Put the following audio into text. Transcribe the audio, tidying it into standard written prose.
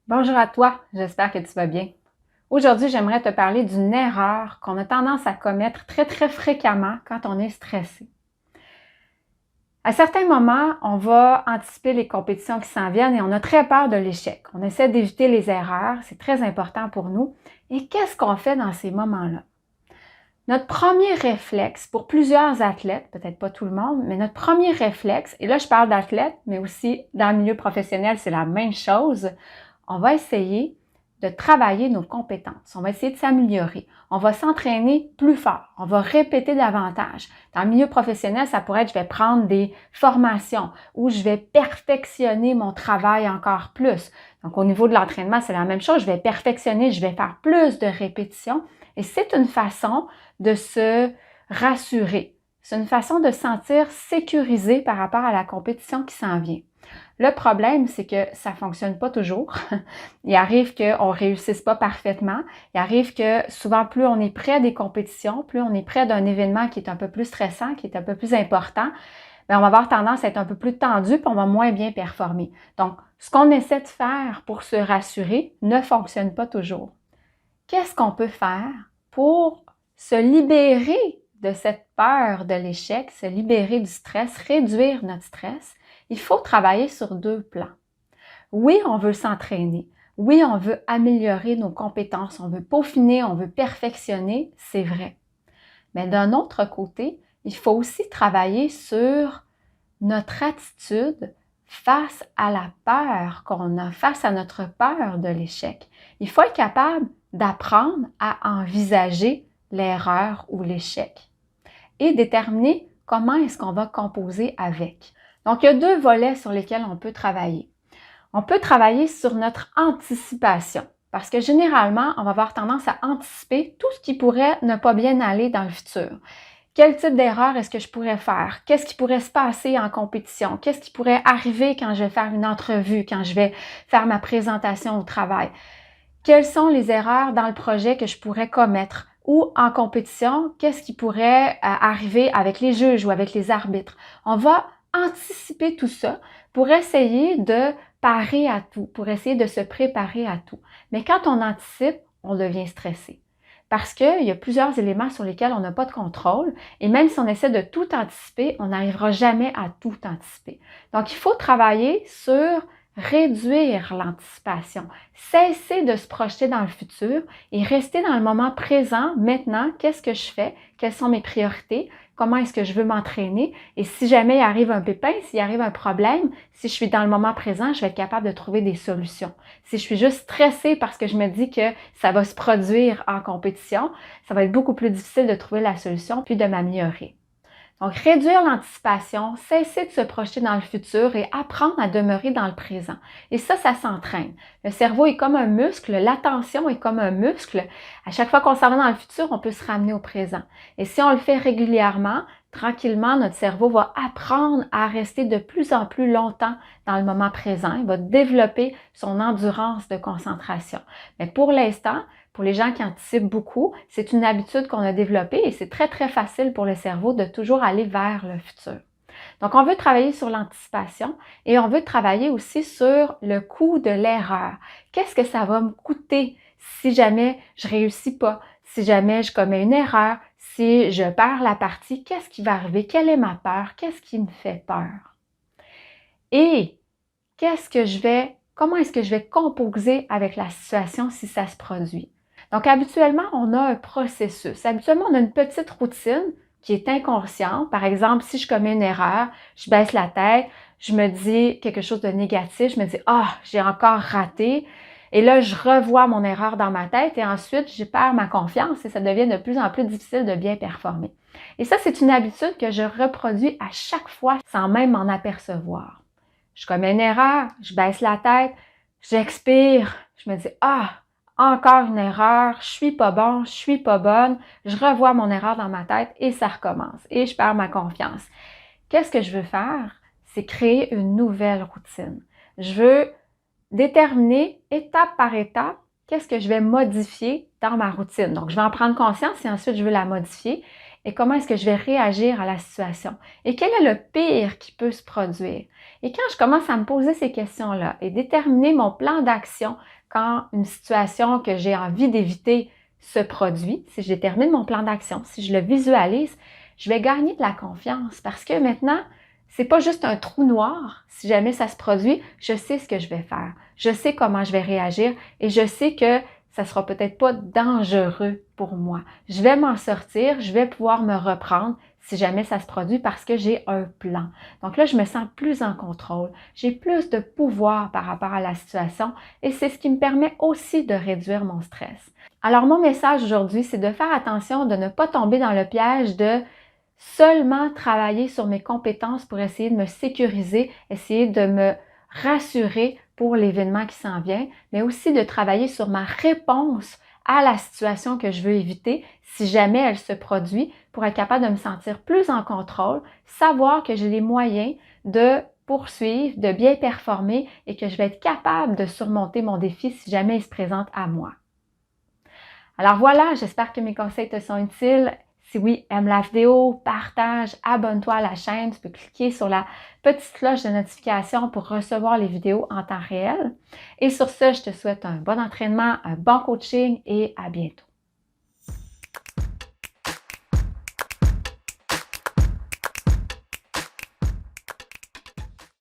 Bonjour à toi, j'espère que tu vas bien. Aujourd'hui, j'aimerais te parler d'une erreur qu'on a tendance à commettre très fréquemment quand on est stressé. À certains moments, on va anticiper les compétitions qui s'en viennent et on a très peur de l'échec. On essaie d'éviter les erreurs, c'est très important pour nous. Et qu'est-ce qu'on fait dans ces moments-là? Notre premier réflexe pour plusieurs athlètes, peut-être pas tout le monde, mais notre premier réflexe, et là je parle d'athlètes, mais aussi dans le milieu professionnel, c'est la même chose, on va essayer de travailler nos compétences. On va essayer de s'améliorer. On va s'entraîner plus fort. On va répéter davantage. Dans le milieu professionnel, ça pourrait être je vais prendre des formations ou je vais perfectionner mon travail encore plus. Donc, au niveau de l'entraînement, c'est la même chose. Je vais perfectionner, je vais faire plus de répétitions. Et c'est une façon de se rassurer. C'est une façon de se sentir sécurisé par rapport à la compétition qui s'en vient. Le problème, c'est que ça ne fonctionne pas toujours. Il arrive qu'on ne réussisse pas parfaitement. Il arrive que souvent, plus on est près des compétitions, plus on est près d'un événement qui est un peu plus stressant, qui est un peu plus important, bien, on va avoir tendance à être un peu plus tendu puis on va moins bien performer. Donc, ce qu'on essaie de faire pour se rassurer ne fonctionne pas toujours. Qu'est-ce qu'on peut faire pour se libérer de cette peur de l'échec, se libérer du stress, réduire notre stress? Il faut travailler sur deux plans. Oui, on veut s'entraîner. Oui, on veut améliorer nos compétences. On veut peaufiner, on veut perfectionner, c'est vrai. Mais d'un autre côté, il faut aussi travailler sur notre attitude face à la peur qu'on a, face à notre peur de l'échec. Il faut être capable d'apprendre à envisager l'erreur ou l'échec et déterminer comment est-ce qu'on va composer avec. Donc, il y a deux volets sur lesquels on peut travailler. On peut travailler sur notre anticipation parce que généralement, on va avoir tendance à anticiper tout ce qui pourrait ne pas bien aller dans le futur. Quel type d'erreur est-ce que je pourrais faire? Qu'est-ce qui pourrait se passer en compétition? Qu'est-ce qui pourrait arriver quand je vais faire une entrevue, quand je vais faire ma présentation au travail? Quelles sont les erreurs dans le projet que je pourrais commettre? Ou en compétition, qu'est-ce qui pourrait arriver avec les juges ou avec les arbitres? On va anticiper tout ça pour essayer de parer à tout, pour essayer de se préparer à tout. Mais quand on anticipe, on devient stressé. Parce qu'il y a plusieurs éléments sur lesquels on n'a pas de contrôle et même si on essaie de tout anticiper, on n'arrivera jamais à tout anticiper. Donc, il faut travailler sur réduire l'anticipation, cesser de se projeter dans le futur et rester dans le moment présent. Maintenant, qu'est-ce que je fais? Quelles sont mes priorités? Comment est-ce que je veux m'entraîner? Et si jamais il arrive un pépin, s'il arrive un problème, si je suis dans le moment présent, je vais être capable de trouver des solutions. Si je suis juste stressée parce que je me dis que ça va se produire en compétition, ça va être beaucoup plus difficile de trouver la solution puis de m'améliorer. Donc, réduire l'anticipation, cesser de se projeter dans le futur et apprendre à demeurer dans le présent. Et ça s'entraîne. Le cerveau est comme un muscle, l'attention est comme un muscle. À chaque fois qu'on s'en va dans le futur, on peut se ramener au présent. Et si on le fait régulièrement, tranquillement, notre cerveau va apprendre à rester de plus en plus longtemps dans le moment présent. Il va développer son endurance de concentration. Mais pour l'instant, pour les gens qui anticipent beaucoup, c'est une habitude qu'on a développée et c'est très facile pour le cerveau de toujours aller vers le futur. Donc, on veut travailler sur l'anticipation et on veut travailler aussi sur le coût de l'erreur. Qu'est-ce que ça va me coûter si jamais je réussis pas, si jamais je commets une erreur, si je perds la partie, qu'est-ce qui va arriver? Quelle est ma peur? Qu'est-ce qui me fait peur? Et comment est-ce que je vais composer avec la situation si ça se produit? Donc, habituellement, on a un processus. Habituellement, on a une petite routine qui est inconsciente. Par exemple, si je commets une erreur, je baisse la tête, je me dis quelque chose de négatif, je me dis « Ah, j'ai encore raté ». Et là, je revois mon erreur dans ma tête et ensuite, je perds ma confiance et ça devient de plus en plus difficile de bien performer. Et ça, c'est une habitude que je reproduis à chaque fois sans même m'en apercevoir. Je commets une erreur, je baisse la tête, j'expire, je me dis « Ah, encore une erreur, je suis pas bon, je suis pas bonne », je revois mon erreur dans ma tête et ça recommence et je perds ma confiance. Qu'est-ce que je veux faire? C'est créer une nouvelle routine. Je veux déterminer étape par étape qu'est-ce que je vais modifier dans ma routine. Donc, je vais en prendre conscience et ensuite je veux la modifier. et comment est-ce que je vais réagir à la situation et quel est le pire qui peut se produire. Et quand je commence à me poser ces questions-là et déterminer mon plan d'action quand une situation que j'ai envie d'éviter se produit, si je détermine mon plan d'action, si je le visualise, je vais gagner de la confiance parce que maintenant, c'est pas juste un trou noir. Si jamais ça se produit, je sais ce que je vais faire. Je sais comment je vais réagir et je sais que ça sera peut-être pas dangereux pour moi. Je vais m'en sortir, je vais pouvoir me reprendre si jamais ça se produit parce que j'ai un plan. Donc là, je me sens plus en contrôle. J'ai plus de pouvoir par rapport à la situation et c'est ce qui me permet aussi de réduire mon stress. Alors, mon message aujourd'hui, c'est de faire attention de ne pas tomber dans le piège de seulement travailler sur mes compétences pour essayer de me sécuriser, essayer de me rassurer pour l'événement qui s'en vient, mais aussi de travailler sur ma réponse à la situation que je veux éviter si jamais elle se produit pour être capable de me sentir plus en contrôle, savoir que j'ai les moyens de poursuivre, de bien performer et que je vais être capable de surmonter mon défi si jamais il se présente à moi. Alors voilà, j'espère que mes conseils te sont utiles. Si oui, aime la vidéo, partage, abonne-toi à la chaîne. Tu peux cliquer sur la petite cloche de notification pour recevoir les vidéos en temps réel. Et sur ce, je te souhaite un bon entraînement, un bon coaching et à bientôt.